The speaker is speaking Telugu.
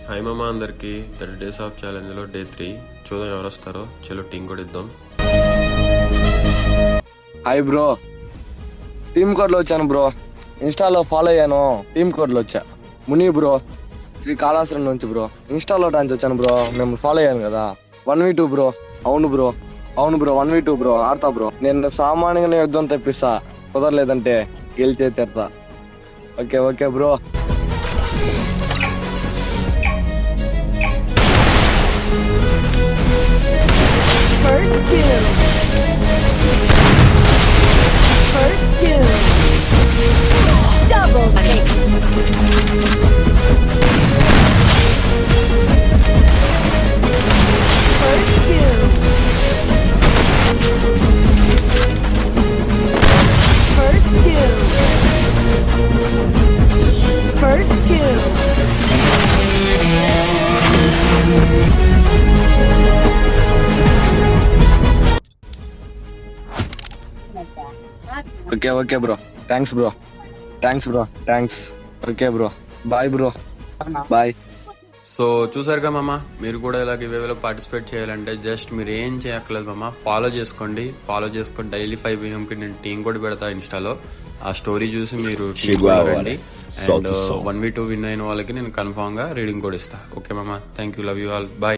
హాయ్ మామ అందరికి 30 డేస్ ఆఫ్ ఛాలెంజ్ లో డే 3 చూద్దాం ఎవరు వస్తారో. చలో టీం కూడా ఇద్దాం. హాయ్ బ్రో, టీమ్ కోడ్ లో వచ్చాను బ్రో. ఇన్స్టాలో ఫాలో అయ్యాను, టీమ్ కోడ్ లో వచ్చా. ముని బ్రో, శ్రీకాళహస్తి నుంచి బ్రో. ఇన్స్టాలో టాన్స్ వచ్చాను బ్రో, మేము ఫాలో అయ్యాను కదా. 1v2 bro. అవును బ్రో 1v2 బ్రో. ఆడతా బ్రో. నేను సామాన్యంగా యుద్ధం తెప్పిస్తా, కుదరలేదంటే గెలిచే తీరుతా. Okay bro. First two. Double take. First two. First two. First two. Okay bro. Thanks bro. Okay bro, bye bro, bye. So చూసారుగా మామ, మీరు కూడా ఇలా గివేలో పార్టిసిపేట్ చేయాలంటే జస్ట్ మీరు ఏం చేయక్కర్లేదు మామ. ఫాలో చేసుకొని డైలీ 5 AM కి నేను టీం కూడా పెడతా ఇన్స్టాలో. ఆ స్టోరీ చూసి మీరు రండి. అండ్ 1v2 విన్ అయిన వాళ్ళకి నేను కన్ఫామ్ గా రీడింగ్ కూడా ఇస్తా. ఓకే మామ, thank you, love you all, bye.